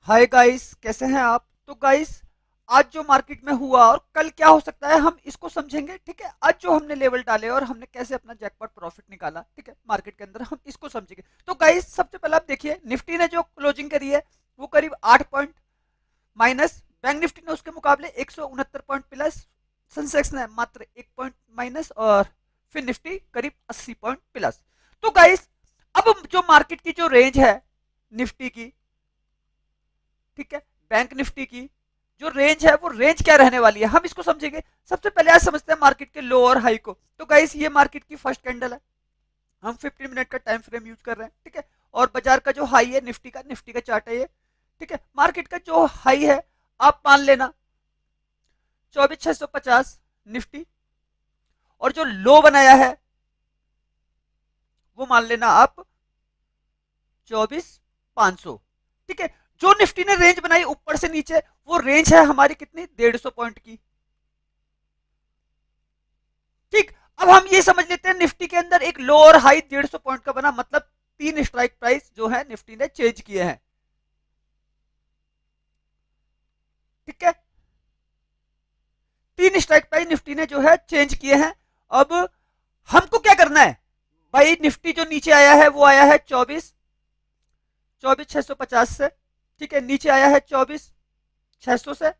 Hi guys, कैसे हैं आप? तो गाइस, आज जो मार्केट में हुआ और कल क्या हो सकता है हम इसको समझेंगे। ठीक है, आज जो हमने लेवल डाले और हमने कैसे अपना जैकपॉट प्रॉफिट निकाला, ठीक है, मार्केट के अंदर हम इसको समझेंगे। तो गाइस, सबसे पहले आप देखिए निफ्टी ने जो क्लोजिंग करी है वो करीब 8 पॉइंट माइनस, बैंक निफ्टी ने उसके मुकाबले 169 पॉइंट प्लस, सेंसेक्स ने मात्र 1 पॉइंट माइनस और फिर निफ्टी करीब 80 पॉइंट प्लस। तो गाइस, अब जो मार्केट की जो रेंज है निफ्टी की, ठीक है, बैंक निफ्टी की जो रेंज है वो रेंज क्या रहने वाली है हम इसको समझेंगे। सबसे पहले आज समझते हैं मार्केट के लो और हाई को। तो गाइस, ये मार्केट की फर्स्ट कैंडल है, हम 15 मिनट का टाइम फ्रेम यूज कर रहे हैं, ठीक है। और बाजार का जो हाई है निफ्टी का चार्ट है ये, ठीक है। मार्केट का जो हाई है आप मान लेना 24,650 निफ्टी, और जो लो बनाया है वो मान लेना आप 24,500, ठीक है। जो निफ्टी ने रेंज बनाई ऊपर से नीचे, वो रेंज है हमारी कितनी, 150 पॉइंट की। ठीक, अब हम ये समझ लेते हैं निफ्टी के अंदर एक लो और हाई 150 पॉइंट का बना, मतलब 3 स्ट्राइक प्राइस जो है निफ्टी ने चेंज किए हैं, ठीक है। 3 स्ट्राइक प्राइस निफ्टी ने जो है चेंज किए हैं। अब हमको क्या करना है भाई, निफ्टी जो नीचे आया है वो आया है 24,650 से, ठीक है, नीचे आया है 24,600 से।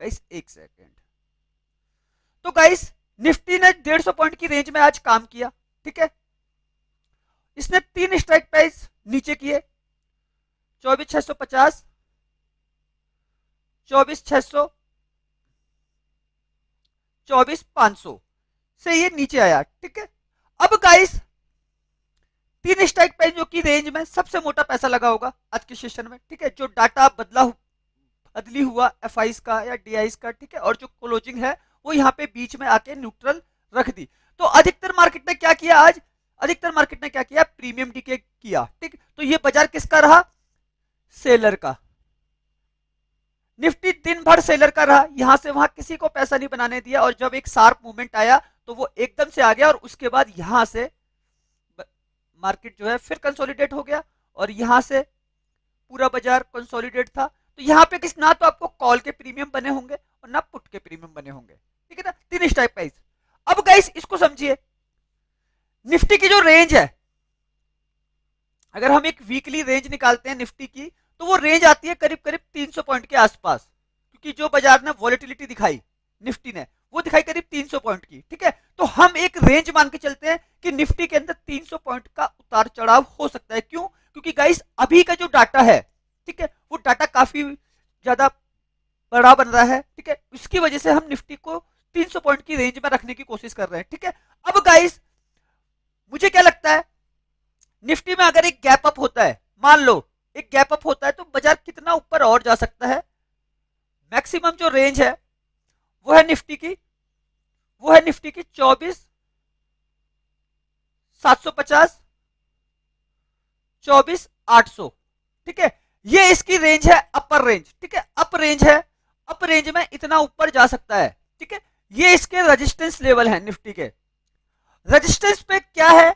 गाइस एक सेकेंड। तो गाइस, निफ्टी ने 150 पॉइंट की रेंज में आज काम किया, ठीक है। इसने 3 स्ट्राइक प्राइस नीचे किए, 24,650, 24,600, 24,500 से ये नीचे आया, ठीक है। अब गाइस, 3 स्ट्राइक प्राइस जो की रेंज में सबसे मोटा पैसा लगा होगा आज के सेशन में, ठीक है। जो डाटा बदली हुआ एफ का या डी का, ठीक है, और जो क्लोजिंग है वो यहाँ पे बीच में आके न्यूट्रल रख दी। तो अधिकतर मार्केट ने क्या किया आज, अधिकतर मार्केट ने क्या किया, प्रीमियम डीके किया, ठीक। तो ये बाजार किसका रहा, सेलर का। निफ्टी दिन भर सेलर का रहा, यहां से वहां किसी को पैसा नहीं बनाने दिया, और जब एक शार्प मूवमेंट आया तो वो एकदम से आ गया, और उसके बाद यहां से मार्केट जो है फिर कंसोलिडेट हो गया, और यहां से पूरा बाजार कंसोलिडेट था। तो यहाँ पे किस ना तो आपको कॉल के प्रीमियम बने होंगे और ना पुट के प्रीमियम बने होंगे, ठीक है ना, 3 स्ट्राइक प्राइस। अब गाइस इसको समझिए, निफ्टी की जो रेंज है, अगर हम एक वीकली रेंज निकालते हैं निफ्टी की, तो वो रेंज आती है करीब करीब 300 पॉइंट के आसपास, क्योंकि जो बाजार ने वॉलेटिलिटी दिखाई निफ्टी ने, वो दिखाई करीब 300 पॉइंट की, ठीक है। तो हम एक रेंज मान के चलते हैं कि निफ्टी के अंदर 300 पॉइंट का उतार चढ़ाव हो सकता है। क्यों? क्योंकि गाइस अभी का जो डाटा है, ठीक है, वो डाटा काफी ज्यादा बड़ा बन रहा है, ठीक है। इसकी वजह से हम निफ्टी को 300 पॉइंट की रेंज में रखने की कोशिश कर रहे हैं, ठीक है। अब गाइस, मुझे क्या लगता है, निफ्टी में अगर एक गैप अप होता है, मान लो एक गैप अप होता है, तो बाजार कितना ऊपर और जा सकता है। मैक्सिमम जो रेंज है वो है निफ्टी की, वो है निफ्टी की 24,750, 24,800, ठीक है। ये इसकी रेंज है, अपर रेंज, ठीक है, अप रेंज है, अप रेंज में इतना ऊपर जा सकता है, ठीक है। ये इसके रेजिस्टेंस लेवल है निफ्टी के। रेजिस्टेंस पे क्या है,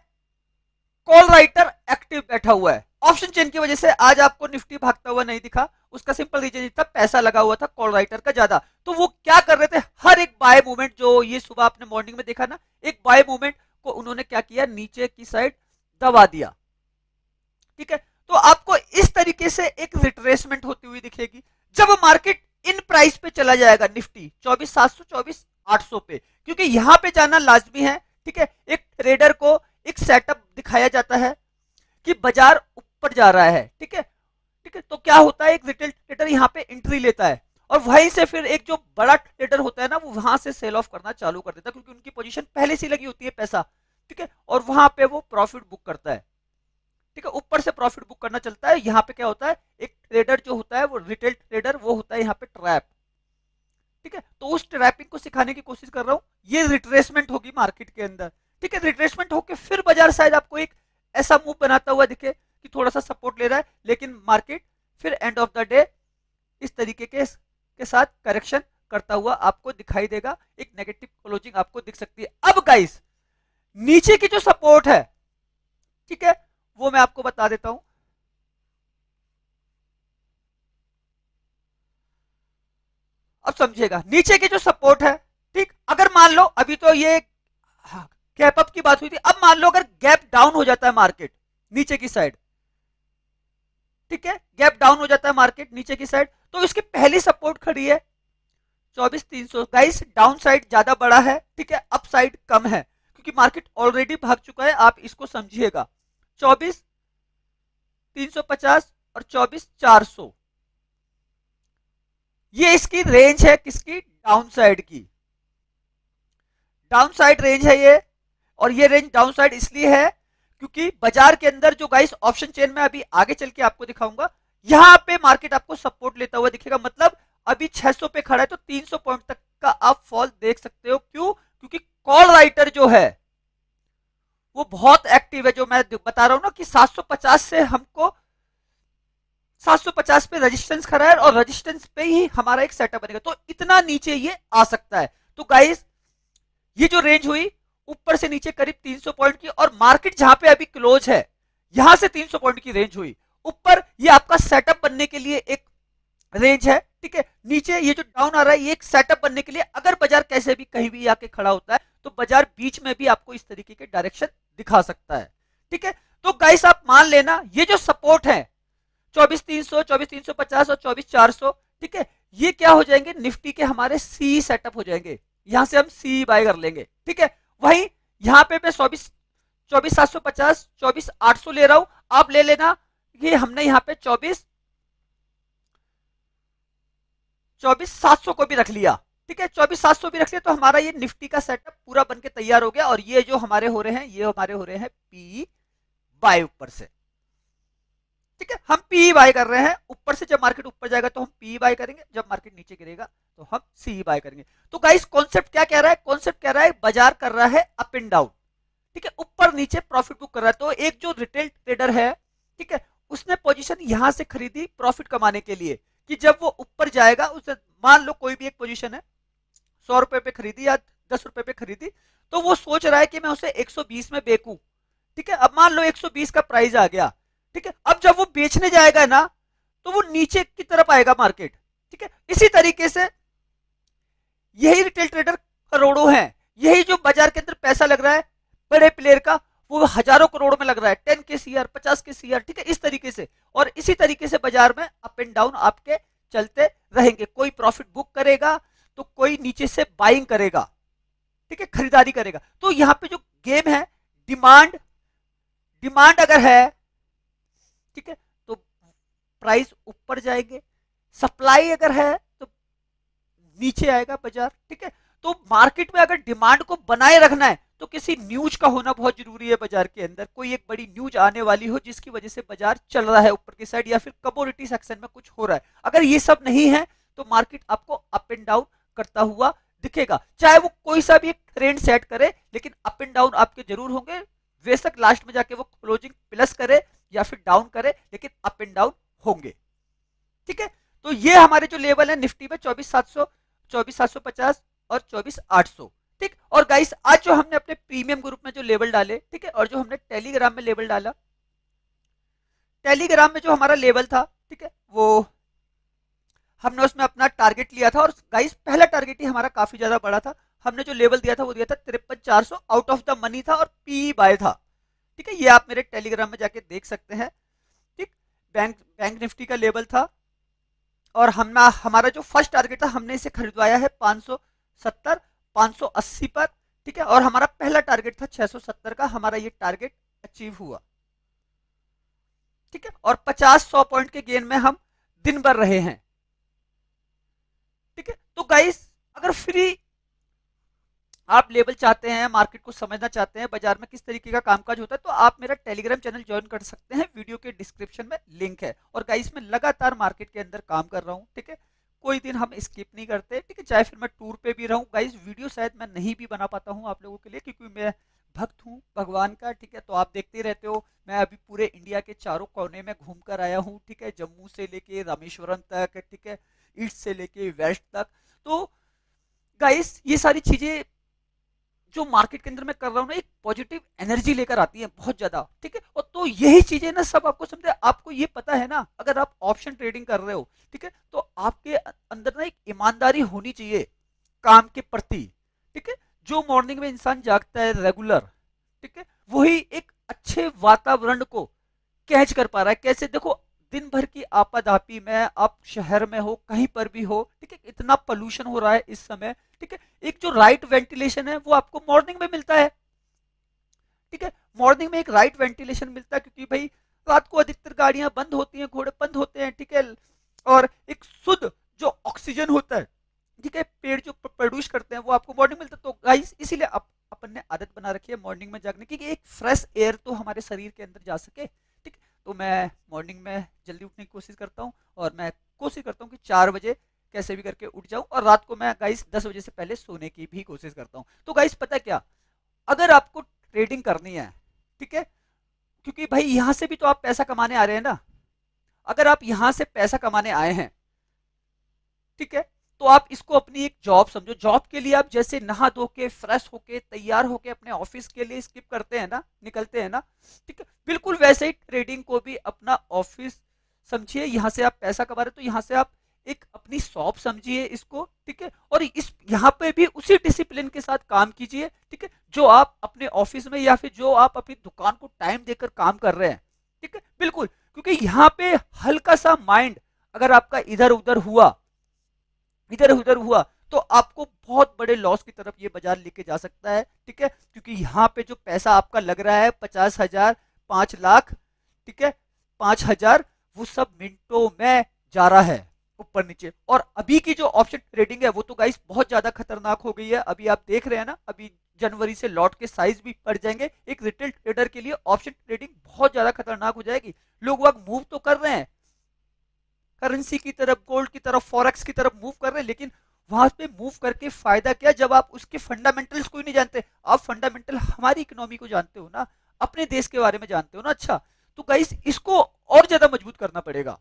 कॉल राइटर एक्टिव बैठा हुआ है। ऑप्शन चेन की वजह से आज आपको निफ्टी भागता हुआ नहीं दिखा, उसका सिंपल रीजन था, पैसा लगा हुआ था कॉल राइटर का ज्यादा। तो वो क्या कर रहे थे, हर एक बाय मूवमेंट जो ये सुबह आपने मॉर्निंग में देखा ना, एक बाय मूवमेंट को उन्होंने क्या किया, नीचे की साइड दबा दिया, ठीक है। तो आपको इस तरीके से एक रिट्रेसमेंट होती हुई दिखेगी जब मार्केट इन प्राइस पे चला जाएगा, निफ्टी 24,700, 24,800 पे, क्योंकि यहां पे जाना लाजमी है, ठीक है। एक ट्रेडर को एक सेटअप दिखाया जाता है कि बाजार ऊपर जा रहा है, ठीक है, ठीक है। तो क्या होता है, एक रिटेल ट्रेडर यहाँ पे एंट्री लेता है, और वहीं से फिर एक जो बड़ा ट्रेडर होता है ना, वो वहां से सेल ऑफ करना चालू कर देता है, क्योंकि उनकी पोजीशन पहले से लगी होती है पैसा, ठीक है, और वहां पे वो प्रॉफिट बुक करता है, ठीक है, ऊपर से प्रॉफिट बुक करना चलता है। यहाँ पे क्या होता है, एक ट्रेडर जो होता है वो रिटेल ट्रेडर, वो होता है यहाँ पे ट्रैप, ठीक है। तो उस ट्रैपिंग को सिखाने की कोशिश कर रहा हूँ। ये रिट्रेसमेंट होगी मार्केट के अंदर, ठीक है। रिट्रेसमेंट होकर फिर बाजार शायद आपको एक ऐसा मूव बनाता हुआ दिखे कि थोड़ा सा सपोर्ट ले रहा है, लेकिन मार्केट फिर एंड ऑफ द डे इस तरीके के साथ करेक्शन करता हुआ आपको दिखाई देगा, एक नेगेटिव क्लोजिंग आपको दिख सकती है। अब गाइस, नीचे की जो सपोर्ट है, ठीक है, वो मैं आपको बता देता हूं। समझिएगा, नीचे की जो सपोर्ट है, ठीक, अगर मान लो अभी तो ये गैप अप की बात हुई थी, अब मान लो अगर गैप डाउन हो जाता है मार्केट नीचे की साइड, ठीक है, गैप डाउन हो जाता है मार्केट नीचे की साइड, तो इसकी पहली सपोर्ट खड़ी है 24,300। गाइस डाउन साइड ज्यादा बड़ा है, ठीक है, अप साइड कम है, क्योंकि मार्केट ऑलरेडी भाग चुका है, आप इसको समझिएगा। 24,350 और 24,400 ये इसकी रेंज है, किसकी, डाउन साइड की, डाउन साइड रेंज है ये। और ये रेंज डाउन साइड इसलिए है क्योंकि बाजार के अंदर जो गाइस ऑप्शन चेन में अभी आगे चल के आपको दिखाऊंगा, यहां पे मार्केट आपको सपोर्ट लेता हुआ दिखेगा, मतलब अभी 600 पे खड़ा है तो 300 पॉइंट तक का आप फॉल देख सकते हो। क्यों? क्योंकि कॉल राइटर जो है वो बहुत एक्टिव है, जो मैं बता रहा हूं ना कि 750 से हमको 750 पे रेजिस्टेंस खड़ा है और रेजिस्टेंस पे ही हमारा एक सेटअप बनेगा, तो इतना नीचे ये आ सकता है। तो गाइस ये जो रेंज हुई ऊपर से नीचे करीब 300 पॉइंट की, और मार्केट जहां पे अभी क्लोज है यहां से 300 पॉइंट की रेंज हुई ऊपर, ये आपका सेटअप बनने के लिए एक रेंज है, ठीक है। नीचे ये जो डाउन आ रहा है ये एक सेटअप बनने के लिए, अगर बाजार कैसे भी कहीं भी आके खड़ा होता है तो बाजार बीच में भी आपको इस तरीके के डायरेक्शन दिखा सकता है, ठीक है। तो गाइस आप मान लेना ये जो सपोर्ट है 24,300, 24,350 और 24,400, ठीक है, ये क्या हो जाएंगे, निफ्टी के हमारे सी सेटअप हो जाएंगे, यहां से हम सी बाय कर लेंगे, ठीक है। वहीं यहां पे मैं 24,750, 24,800 ले रहा हूं, आप ले लेना, ये हमने यहां पे 24,700 को भी रख लिया, ठीक है, 24,700 भी रख लिया, तो हमारा ये निफ्टी का सेटअप पूरा बनके तैयार हो गया। और ये जो हमारे हो रहे हैं ये हमारे हो रहे हैं पी बाय ऊपर से, ठीक है, हम पी बाय कर रहे हैं ऊपर से, जब मार्केट ऊपर जाएगा तो हम पी बाय करेंगे, जब मार्केट नीचे गिरेगा तो हम सी बाय करेंगे। तो गाइस कॉन्सेप्ट क्या कह रहा है, कॉन्सेप्ट कह रहा है बाजार कर रहा है अप एंड डाउन, ठीक है, ऊपर नीचे प्रॉफिट बुक कर रहा है। तो एक जो रिटेल ट्रेडर है, ठीक है, उसने पोजीशन यहां से खरीदी प्रॉफिट कमाने के लिए, कि जब वो ऊपर जाएगा, उसे मान लो कोई भी एक पोजीशन है 100 रुपए पे खरीदी या 10 रुपए पे खरीदी, तो वो सोच रहा है कि मैं उसे 120 में बेचूं, ठीक है। अब मान लो 120 का प्राइस आ गया, ठीक है, अब जब वो बेचने जाएगा ना तो वो नीचे की तरफ आएगा मार्केट, ठीक है। इसी तरीके से यही रिटेल ट्रेडर करोड़ों हैं, यही जो बाजार के अंदर पैसा लग रहा है बड़े प्लेयर का, वो हजारों करोड़ में लग रहा है, 10 के सीआर, 50 के सीआर, ठीक है, इस तरीके से। और इसी तरीके से बाजार में अप एंड डाउन आपके चलते रहेंगे, कोई प्रॉफिट बुक करेगा तो कोई नीचे से बाइंग करेगा, ठीक है, खरीदारी करेगा। तो यहां पे जो गेम है, डिमांड डिमांड अगर है, ठीक है, तो प्राइस ऊपर जाएंगे, सप्लाई अगर है तो नीचे आएगा बाजार, ठीक है। तो मार्केट में अगर डिमांड को बनाए रखना है तो किसी न्यूज का होना बहुत जरूरी है बाजार के अंदर, कोई एक बड़ी न्यूज आने वाली हो जिसकी वजह से बाजार चल रहा है ऊपर की साइड, या फिर कमोडिटी सेक्शन में कुछ हो रहा है। अगर ये सब नहीं है तो मार्केट आपको अप एंड डाउन करता हुआ दिखेगा, चाहे वो कोई सा भी एक ट्रेंड सेट करे, लेकिन अप एंड डाउन आपके जरूर होंगे, बेशक लास्ट में जाके वो क्लोजिंग प्लस करे या फिर डाउन करे, लेकिन अप एंड डाउन होंगे, ठीक है। तो ये हमारे जो लेवल है निफ्टी में 24,700, 24,750 और 24,800, ठीक। और गाइस आज जो हमने अपने प्रीमियम ग्रुप में जो लेवल डाले, ठीक है, और जो हमने टेलीग्राम में लेवल डाला, टेलीग्राम में जो हमारा लेवल था, ठीक है, वो हमने उसमें अपना टारगेट लिया था, और गाइस पहला टारगेट ही हमारा काफी ज्यादा बड़ा था। हमने जो लेवल दिया था वो दिया था 53,400, आउट ऑफ द मनी था और पी बाय था, ठीक है, ये आप मेरे टेलीग्राम में जाके देख सकते हैं, ठीक। बैंक बैंक निफ्टी का लेवल था, और हमारा जो फर्स्ट टारगेट था हमने इसे खरीदवाया है 570, 580 पर, ठीक है, और हमारा पहला टारगेट था 670 का, हमारा ये टारगेट अचीव हुआ, ठीक है। और 50-100 पॉइंट के गेन में हम दिन भर रहे हैं, ठीक है। तो गाइस अगर फ्री आप लेवल चाहते हैं, मार्केट को समझना चाहते हैं, बाजार में किस तरीके का कामकाज होता है, तो आप मेरा टेलीग्राम चैनल ज्वाइन कर सकते हैं, वीडियो के डिस्क्रिप्शन में लिंक है। और गाइस मैं लगातार मार्केट के अंदर काम कर रहा हूं, ठीक है, कोई दिन हम स्किप नहीं करते, ठीक है, चाहे फिर मैं टूर पे भी रहूं। गाइस वीडियो शायद मैं नहीं भी बना पाता हूं आप लोगों के लिए, क्योंकि मैं भक्त हूं भगवान का, ठीक है, तो आप देखते रहते हो, मैं अभी पूरे इंडिया के चारों कोने में घूम कर आया हूँ, ठीक है, जम्मू से लेके रामेश्वरम तक, ठीक है, ईस्ट से लेके वेस्ट तक। तो गाइस ये सारी चीजें जो मार्केट के अंदर मैं कर रहा हूँ ना, एक पॉजिटिव एनर्जी लेकर आती है बहुत ज्यादा, ठीक है। और तो यही चीजें ना सब आपको समझे, आपको ये पता है ना, अगर आप ऑप्शन ट्रेडिंग कर रहे हो, ठीक है, तो आपके अंदर ना एक ईमानदारी होनी चाहिए काम के प्रति, ठीक है। जो मॉर्निंग में इंसान जागता है रेगुलर, ठीक है, वही एक अच्छे वातावरण को कैच कर पा रहा है। कैसे, देखो, दिन भर की आपाधापी में आप शहर में हो, कहीं पर भी हो, ठीक है, इतना पोल्यूशन हो रहा है इस समय, ठीक है। एक जो राइट वेंटिलेशन है वो आपको मॉर्निंग में मिलता है, ठीक है। मॉर्निंग में एक राइट वेंटिलेशन मिलता है, क्योंकि भाई रात को अधिकतर गाड़ियां बंद होती हैं, घोड़े बंद होते हैं, ठीक है। और एक शुद्ध जो ऑक्सीजन होता है, ठीक है, पेड़ जो प्रोड्यूस करते हैं, वो आपको मॉर्निंग मिलता है। तो गाइस इसीलिए अपन ने आदत बना रखी है मॉर्निंग में जागने की, कि एक फ्रेश एयर तो हमारे शरीर के अंदर जा सके, ठीक। तो मैं मॉर्निंग में जल्दी उठने की कोशिश करता हूँ, और मैं कोशिश करता हूँ कि 4 बजे कैसे भी करके उठ जाऊं, और रात को मैं गाइस 10 बजे से पहले सोने की भी कोशिश करता हूँ। तो गाइस पता क्या, अगर आपको ट्रेडिंग करनी है, ठीक है, क्योंकि भाई यहां से भी तो आप पैसा कमाने आ रहे हैं ना, अगर आप यहां से पैसा कमाने आए हैं, ठीक है, तो आप इसको अपनी एक जॉब समझो। जॉब के लिए आप जैसे नहा धो के फ्रेश होके तैयार होके अपने ऑफिस के लिए स्किप करते हैं ना, निकलते हैं ना, ठीक है, बिल्कुल वैसे ही ट्रेडिंग को भी अपना ऑफिस समझिए। यहां से आप पैसा कमा रहे, तो यहां से आप एक अपनी शॉप समझिए इसको, ठीक है। और इस यहाँ पे भी उसी डिसिप्लिन के साथ काम कीजिए, ठीक है, जो आप अपने ऑफिस में या फिर जो आप अपनी दुकान को टाइम देकर काम कर रहे हैं, ठीक है, बिल्कुल। क्योंकि यहाँ पे हल्का सा माइंड अगर आपका इधर उधर हुआ, इधर उधर हुआ, तो आपको बहुत बड़े लॉस की तरफ ये बाजार लेके जा सकता है, ठीक है। क्योंकि यहाँ पे जो पैसा आपका लग रहा है 50,000, 5 लाख, ठीक है, 5,000, वो सब मिनटों में जा रहा है ऊपर नीचे। और अभी की जो ऑप्शन ट्रेडिंग है वो तो गाइस बहुत ज्यादा खतरनाक हो गई है। अभी आप देख रहे हैं ना, अभी जनवरी से लॉट के साइज भी बढ़ जाएंगे। एक रिटेल ट्रेडर के लिए ऑप्शन ट्रेडिंग बहुत ज्यादा खतरनाक हो जाएगी। लोग वक्त मूव तो कर रहे हैं करेंसी की तरफ, गोल्ड की तरफ, फॉरेक्स की तरफ मूव कर रहे हैं, लेकिन वहां पे मूव करके फायदा क्या, जब आप उसके फंडामेंटल्स को ही नहीं जानते। आप फंडामेंटल हमारी इकोनॉमी को जानते हो ना, अपने देश के बारे में जानते हो ना, अच्छा, तो गाइस इसको और ज्यादा मजबूत करना पड़ेगा,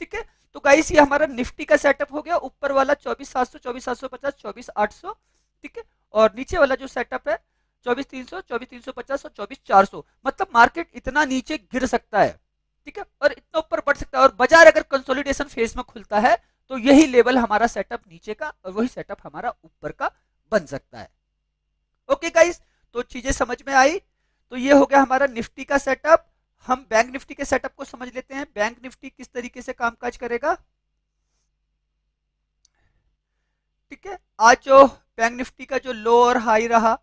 ठीक है। तो गाइस ये हमारा निफ्टी का सेटअप हो गया, ऊपर वाला 24,700, 24,750, 24,800, ठीक है। और नीचे वाला जो सेटअप है 24,300, 24,350 और 24,400। मतलब मार्केट इतना नीचे गिर सकता है, ठीक है, और इतना ऊपर बढ़ सकता है। और बाजार अगर कंसोलिडेशन फेज में खुलता है, तो यही लेवल हमारा सेटअप नीचे का और वही सेटअप हमारा ऊपर का बन सकता है। ओके गाइस, तो चीजें समझ में आई। तो ये हो गया हमारा निफ्टी का सेटअप। हम बैंक निफ्टी के सेटअप को समझ लेते हैं। बैंक निफ्टी किस तरीके से कामकाज करेगा, ठीक है। आज जो बैंक निफ्टी का जो लो और हाई रहा,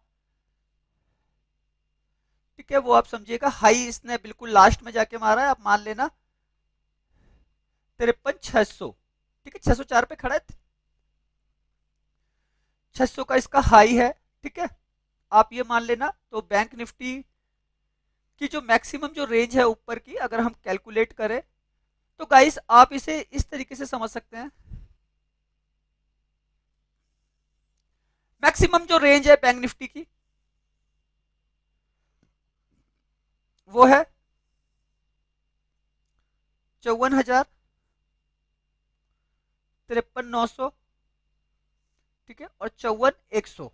ठीक है, वो आप समझिएगा हाई इसने बिल्कुल लास्ट में जाके मारा है, आप मान लेना 53,600, ठीक है, 604 पे खड़ा है, 600 का इसका हाई है, ठीक है, आप ये मान लेना। तो बैंक निफ्टी की जो मैक्सिमम जो रेंज है ऊपर की, अगर हम कैलकुलेट करें, तो गाइस आप इसे इस तरीके से समझ सकते हैं। मैक्सिमम जो रेंज है बैंक निफ्टी की, वो है 54,000, 53,900, ठीक है, और 54,100,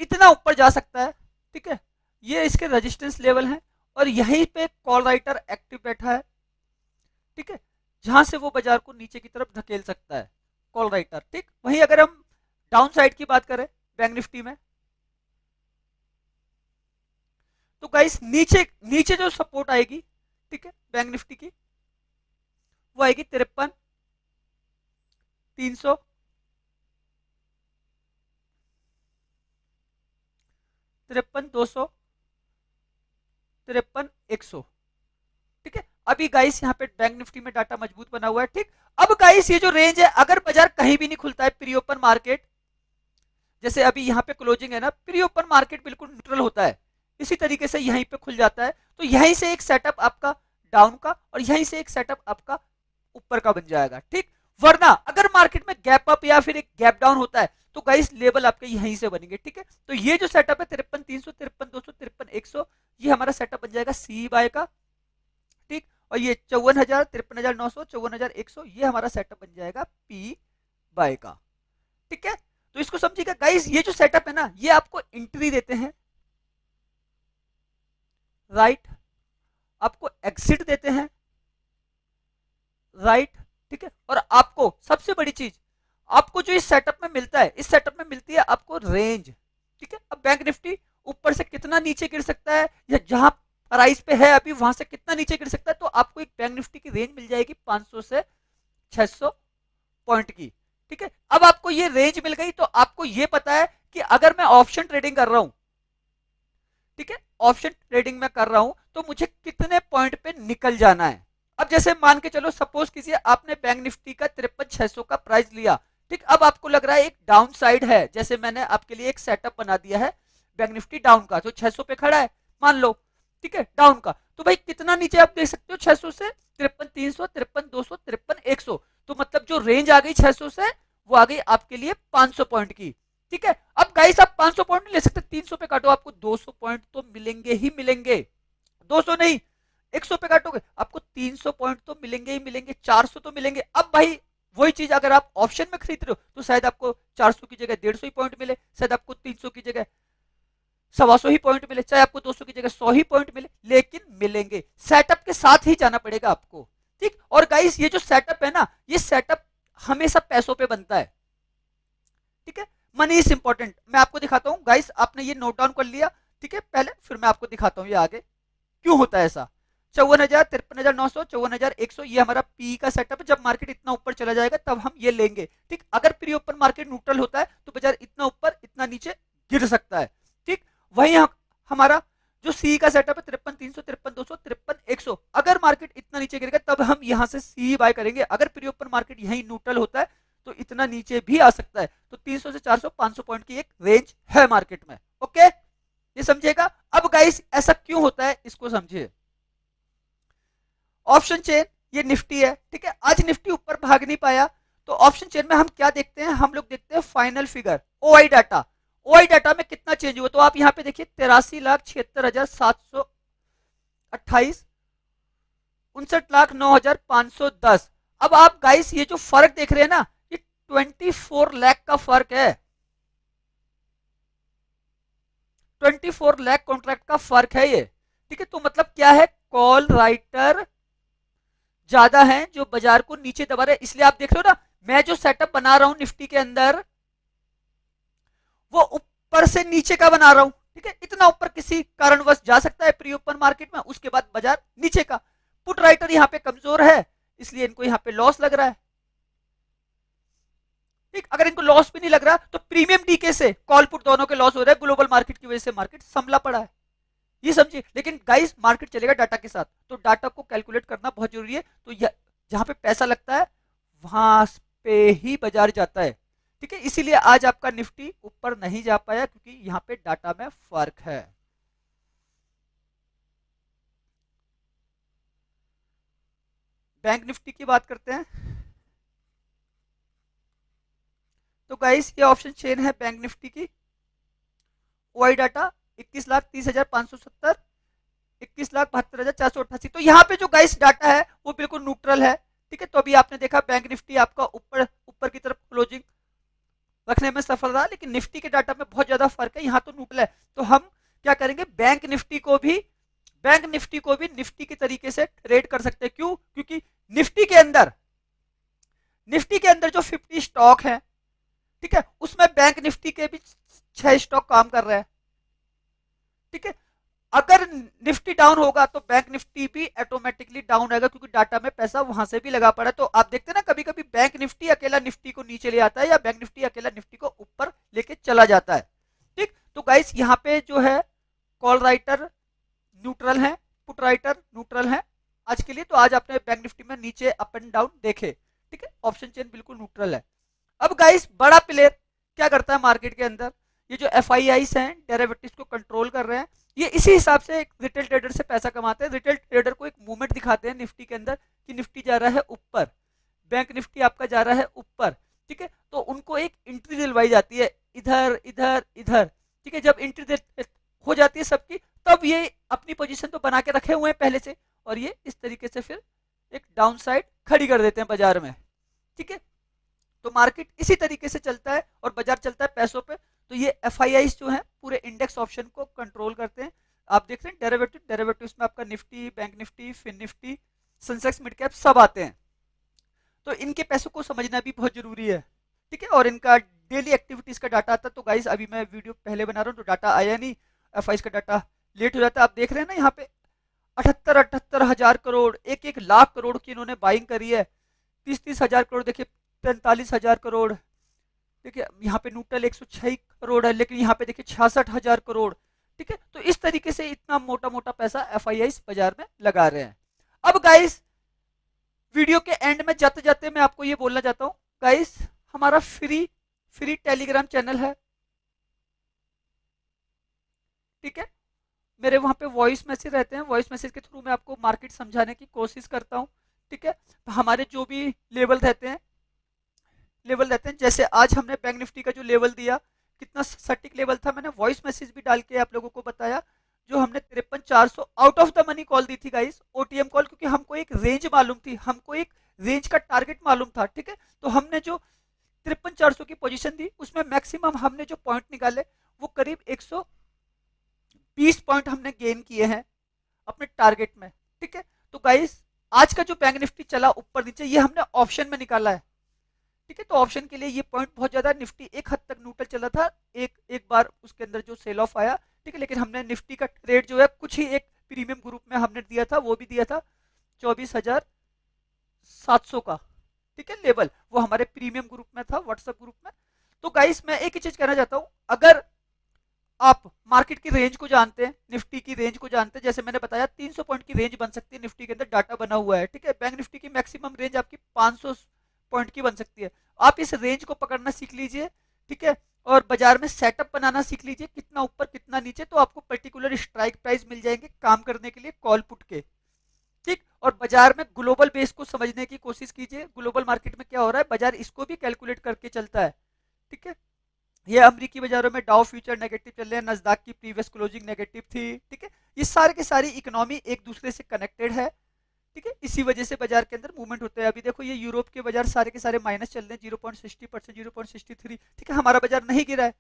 इतना ऊपर जा सकता है, ठीक है। ये इसके रेजिस्टेंस लेवल हैं, और यहीं पे कॉल राइटर एक्टिव बैठा है, ठीक है, जहां से वो बाजार को नीचे की तरफ धकेल सकता है कॉल राइटर, ठीक। वहीं अगर हम डाउन साइड की बात करें बैंक निफ्टी में, तो गाइस नीचे नीचे जो सपोर्ट आएगी, ठीक है, बैंक निफ्टी की, वो आएगी 53,300, 53,200, 53,100, ठीक है। अभी गाइस यहाँ पे बैंक निफ्टी में डाटा मजबूत बना हुआ है, ठीक। अब गाइस ये जो रेंज है, अगर बाजार कहीं भी नहीं खुलता है, प्री ओपन मार्केट, जैसे अभी यहाँ पे क्लोजिंग है ना, प्री ओपन मार्केट बिल्कुल न्यूट्रल होता है, इसी तरीके से यहीं पे खुल जाता है, तो यहीं से एक सेटअप आपका डाउन का और यहीं से एक सेटअप आपका ऊपर का बन जाएगा, ठीक। वरना अगर मार्केट में गैप अप या फिर एक गैप डाउन होता है, तो गाइस लेवल आपके यहीं से बनेंगे, ठीक है। तो ये जो सेटअप है 53,300, 53,200, 53,100, ये हमारा सेटअप बन जाएगा सी बाय का, ठीक। और ये 54,000, 53,900, 54,100, ये हमारा सेटअप बन जाएगा पी बाय का, ठीक है। तो इसको समझिएगा गाइस, ये जो सेटअप है ना, ये आपको एंट्री देते हैं, राइट, आपको एग्जिट देते हैं, राइट, ठीक है, और आपको सबसे बड़ी चीज, आपको जो इस सेटअप में मिलता है, इस सेटअप में मिलती है आपको रेंज, ठीक है। अब बैंक निफ्टी ऊपर से कितना नीचे गिर सकता है, या जहां प्राइस पे है अभी वहां से कितना नीचे गिर सकता है, तो आपको एक बैंक निफ्टी की रेंज मिल जाएगी 500 से 600 पॉइंट की, ठीक है। अब आपको ये रेंज मिल गई, तो आपको ये पता है कि अगर मैं ऑप्शन ट्रेडिंग कर रहा हूं, ठीक है, ऑप्शन ट्रेडिंग में कर रहा हूं, तो मुझे कितने पॉइंट पे निकल जाना है। अब जैसे मान के चलो, सपोज कीजिए आपने बैंक निफ्टी का 53,600 का प्राइस लिया, ठीक, अब आपको लग रहा है एक डाउन साइड है, जैसे मैंने आपके लिए एक सेटअप बना दिया है बैंक निफ्टी डाउन का, तो 600 पे खड़ा है मान लो, ठीक है, डाउन का, तो भाई कितना नीचे आप देख सकते हो, 600 से 53,300, 53,200, 53,100, तो मतलब जो रेंज आ गई 600 से, वो आ गई आपके लिए 500 पॉइंट की, ठीक है। अब गाइस आप 500 पॉइंट नहीं ले सकते, 300 पे काटो, आपको 200 पॉइंट तो मिलेंगे ही मिलेंगे, 200 नहीं, 100 पे काटोगे आपको 300 पॉइंट तो मिलेंगे ही मिलेंगे, 400 तो मिलेंगे। अब भाई वही चीज अगर आप ऑप्शन में खरीद रहे हो, तो शायद आपको 400 की जगह 150 ही पॉइंट मिले, शायद आपको 300 की जगह 125 ही पॉइंट मिले, चाहे आपको 200 की जगह 100 ही पॉइंट मिले, लेकिन मिलेंगे, सेटअप के साथ ही जाना पड़ेगा आपको, ठीक। और गाइस ये जो सेटअप है ना, ये सेटअप हमेशा पैसों पे बनता है, ठीक है, मनी इज इंपॉर्टेंट। मैं आपको दिखाता हूँ गाइस, आपने ये नोट डाउन कर लिया, ठीक है, पहले फिर मैं आपको दिखाता हूँ ये आगे क्यों होता है ऐसा। 54,000, 53,900, 54,100, ये हमारा पी का सेटअप है, जब मार्केट इतना ऊपर चला जाएगा तब हम ये लेंगे, ठीक। अगर प्री ओपन मार्केट न्यूट्रल होता है तो बाजार इतना ऊपर इतना नीचे गिर सकता है, ठीक। वही हमारा जो सी का सेटअप है 53,300, 53,200, 53,100, अगर मार्केट इतना नीचे गिरेगा तब हम यहां से सी बाय करेंगे। अगर प्री ओपन मार्केट यही न्यूट्रल होता है तो इतना नीचे भी आ सकता है, तो 300 से 400, 500 पॉइंट की एक रेंज है मार्केट में, ओके, ये समझिएगा। अब गाइस ऐसा क्यों होता है इसको समझिए। ऑप्शन चेन, ये निफ्टी है, ठीक है, आज निफ्टी ऊपर भाग नहीं पाया, तो ऑप्शन चेन में हम क्या देखते हैं, हम लोग देखते हैं final figure, OI data, OI data में कितना चेंज हुआ, तो आप यहां पे देखिए 83,76,728, 59,09,510। अब आप गाइस ये जो फर्क देख रहे हैं ना, ये 24 लाख का फर्क है, 24 लाख कॉन्ट्रैक्ट का फर्क है ये, ठीक है। तो मतलब क्या है, कॉल राइटर ज्यादा है जो बाजार को नीचे दबा रहे, इसलिए आप देख रहे हो ना, मैं जो सेटअप बना रहा हूं निफ्टी के अंदर, वो ऊपर से नीचे का बना रहा हूं, ठीक है, इतना ऊपर किसी कारणवश जा सकता है प्री ओपन मार्केट में, उसके बाद बाजार नीचे का। पुट राइटर यहां पे कमजोर है, इसलिए इनको यहां पे लॉस लग रहा है, ठीक। अगर इनको लॉस भी नहीं लग रहा तो प्रीमियम डीके से कॉल पुट दोनों के लॉस हो रहे हैं, ग्लोबल मार्केट की वजह से मार्केट संभला पड़ा है, ये समझिए। लेकिन गाइस मार्केट चलेगा डाटा के साथ, तो डाटा को कैलकुलेट करना बहुत जरूरी है, तो जहां पे पैसा लगता है वहां पे ही बाजार जाता है, ठीक है। इसीलिए आज आपका निफ्टी ऊपर नहीं जा पाया, क्योंकि यहां पे डाटा में फर्क है। बैंक निफ्टी की बात करते हैं, तो गाइस ये ऑप्शन चेन है बैंक निफ्टी की, ओआई डाटा 21,30,570, 21,72,488, तो यहाँ पे जो गाइस डाटा है वो बिल्कुल न्यूट्रल है, ठीक है। तो अभी आपने देखा बैंक निफ्टी आपका ऊपर ऊपर की तरफ क्लोजिंग रखने में सफल रहा, लेकिन निफ्टी के डाटा में बहुत ज्यादा फर्क है, यहाँ तो न्यूट्रल है। तो हम क्या करेंगे, बैंक निफ्टी को भी निफ्टी के तरीके से ट्रेड कर सकते हैं, क्यों, क्योंकि निफ्टी के अंदर जो 50 स्टॉक है, ठीक है, उसमें बैंक निफ्टी के भी 6 स्टॉक काम कर रहे हैं, ठीक है। अगर निफ्टी डाउन होगा तो बैंक निफ्टी भी ऑटोमेटिकली डाउन आएगा, क्योंकि डाटा में पैसा वहां से भी लगा पड़ा है। तो आप देखते हैं ना, कभी कभी बैंक निफ्टी अकेला निफ्टी को नीचे ले आता है, या बैंक निफ्टी अकेला निफ्टी को ऊपर लेके चला जाता है, ठीक। तो गाइस यहाँ पे जो है कॉल राइटर न्यूट्रल है, पुट राइटर न्यूट्रल है आज के लिए। तो आज आपने बैंक निफ्टी में नीचे अप एंड डाउन देखे, ठीक है, ऑप्शन चेन बिल्कुल न्यूट्रल है। अब गाइस बड़ा प्लेयर क्या करता है मार्केट के अंदर, ये जो एफ आई आईज हैं, डेरिवेटिव्स को कंट्रोल कर रहे हैं, ये इसी हिसाब से रिटेल ट्रेडर से पैसा कमाते हैं। रिटेल ट्रेडर को एक मूवमेंट दिखाते हैं निफ्टी के अंदर कि निफ्टी जा रहा है ऊपर, बैंक निफ्टी आपका जा रहा है ऊपर, ठीक है, तो उनको एक एंट्री दिलवाई जाती है, इधर इधर इधर, ठीक है। जब एंट्री हो जाती है सबकी, तब ये अपनी पोजीशन तो बना के रखे हुए हैं पहले से, और ये इस तरीके से फिर एक डाउन साइड खड़ी कर देते हैं बाजार में, ठीक है। तो मार्केट इसी तरीके से चलता है और बाजार चलता है पैसों पे। तो ये एफआईआईज जो है पूरे इंडेक्स ऑप्शन को कंट्रोल करते हैं। आप देख रहे हैं डेरिवेटिव, डेरिवेटिव्स में आपका Nifty, bank Nifty, fin Nifty, Sensex, mid cap सब आते हैं। तो इनके पैसों को समझना भी बहुत जरूरी है, ठीक है। और इनका डेली एक्टिविटीज का डाटा आता है। तो गाइस अभी मैं वीडियो पहले बना रहा हूँ तो डाटा आया नहीं, एफ का डाटा लेट हो जाता है। आप देख रहे हैं ना यहाँ पे 78,000 करोड़, 1 लाख करोड़ की इन्होंने बाइंग करी है। 30,000 करोड़, देखिए 45,000 करोड़, देखिए यहाँ पे न्यूट्रल 106 करोड़ है, लेकिन यहाँ पे देखिए 66,000 करोड़, ठीक है। तो इस तरीके से इतना मोटा मोटा पैसा एफ बाजार में लगा रहे हैं। अब गाइस वीडियो के एंड में जाते जाते मैं आपको ये बोलना चाहता हूँ गाइस, हमारा फ्री टेलीग्राम चैनल है, ठीक है। मेरे वहां पे वॉइस मैसेज रहते हैं, वॉइस मैसेज के थ्रू मैं आपको मार्केट समझाने की कोशिश करता हूँ, ठीक है। हमारे जो भी लेवल रहते हैं, जैसे आज हमने बैंक निफ्टी का जो लेवल दिया कितना सटीक लेवल था, मैंने वॉइस मैसेज भी डाल के आप लोगों को बताया। जो हमने 53,400 out of the money call दी थी गाइस, ओटीएम कॉल, क्योंकि हमको एक रेंज मालूम थी, हमको एक रेंज का टारगेट मालूम था, ठीक है। तो हमने जो 53,400 की पोजीशन दी उसमें मैक्सिमम हमने जो पॉइंट निकाले वो करीब 120 पॉइंट हमने गेन किए हैं अपने टारगेट में, ठीक है। तो गाइस आज का जो बैंक निफ्टी चला ऊपर नीचे ये हमने ऑप्शन में निकाला है, ठीक है। तो ऑप्शन के लिए ये पॉइंट बहुत ज्यादा, निफ्टी एक हद तक न्यूट्रल चला था, एक बार उसके अंदर जो सेल ऑफ आया, ठीक है। लेकिन हमने निफ्टी का ट्रेड जो है कुछ ही एक प्रीमियम ग्रुप में हमने दिया था, वो भी दिया था 24,700 का, ठीक है, लेवल, वो हमारे प्रीमियम ग्रुप में था, व्हाट्सएप ग्रुप में। तो गाइस मैं एक ही चीज कहना चाहता हूं, अगर आप मार्केट की रेंज को जानते हैं, निफ्टी की रेंज को जानते हैं, जैसे मैंने बताया 300 पॉइंट की रेंज बन सकती है, निफ्टी के अंदर डाटा बना हुआ है, ठीक है। बैंक निफ्टी की मैक्सिमम रेंज आपकी 500 पॉइंट की बन सकती है। आप इस रेंज को पकड़ना सीख लीजिए, ठीक है। और बाजार में सेटअप बनाना सीख लीजिए, कितना ऊपर कितना नीचे, तो आपको पर्टिकुलर स्ट्राइक प्राइस मिल जाएंगे काम करने के लिए कॉल पुट के, ठीक। और बाजार में ग्लोबल बेस को समझने की कोशिश कीजिए, ग्लोबल मार्केट में क्या हो रहा है, बाजार इसको भी कैलकुलेट करके चलता है, ठीक है। ये अमेरिकी बाजारों में डाउ फ्यूचर नेगेटिव चल रहे हैं, नस्दाक की प्रीवियस क्लोजिंग नेगेटिव थी, ठीक है। ये सारे के सारी इकोनॉमी एक दूसरे से कनेक्टेड है, ठीक है। इसी वजह से बाजार के अंदर मूवमेंट होते हैं। अभी देखो ये यूरोप के बाजार सारे के सारे माइनस चल रहे हैं, 0.60%, 0.63, ठीक है। हमारा बाजार नहीं गिरा है,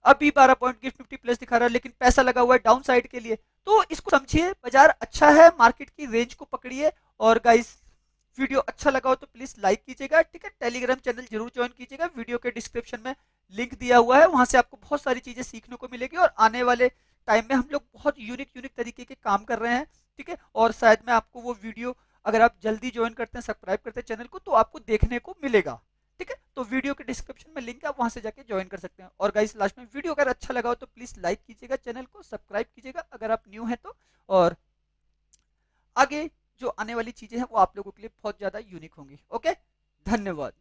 अभी 12 पॉइंट गिफ्ट निफ्टी प्लस दिखा रहा है, लेकिन पैसा लगा हुआ है डाउन साइड के लिए। तो इसको समझिए, बाजार अच्छा है, मार्केट की रेंज को पकड़िए। और गाइस वीडियो अच्छा लगा हो तो प्लीज लाइक कीजिएगा, ठीक है। टेलीग्राम चैनल जरूर ज्वाइन कीजिएगा, वीडियो के डिस्क्रिप्शन में लिंक दिया हुआ है, वहां से आपको बहुत सारी चीजें सीखने को मिलेगी। और आने वाले टाइम में हम लोग बहुत यूनिक तरीके के काम कर रहे हैं, ठीक है। और शायद मैं आपको वो वीडियो, अगर आप जल्दी ज्वाइन करते हैं, सब्सक्राइब करते हैं चैनल को, तो आपको देखने को मिलेगा, ठीक है। तो वीडियो के डिस्क्रिप्शन में लिंक है, आप वहां से जाके ज्वाइन कर सकते हैं। और गाइस लास्ट में वीडियो अगर अच्छा लगा हो तो प्लीज लाइक कीजिएगा, चैनल को सब्सक्राइब कीजिएगा अगर आप न्यू हैं तो। और आगे जो आने वाली चीजें हैं वो आप लोगों के लिए बहुत ज्यादा यूनिक होंगी। ओके, धन्यवाद।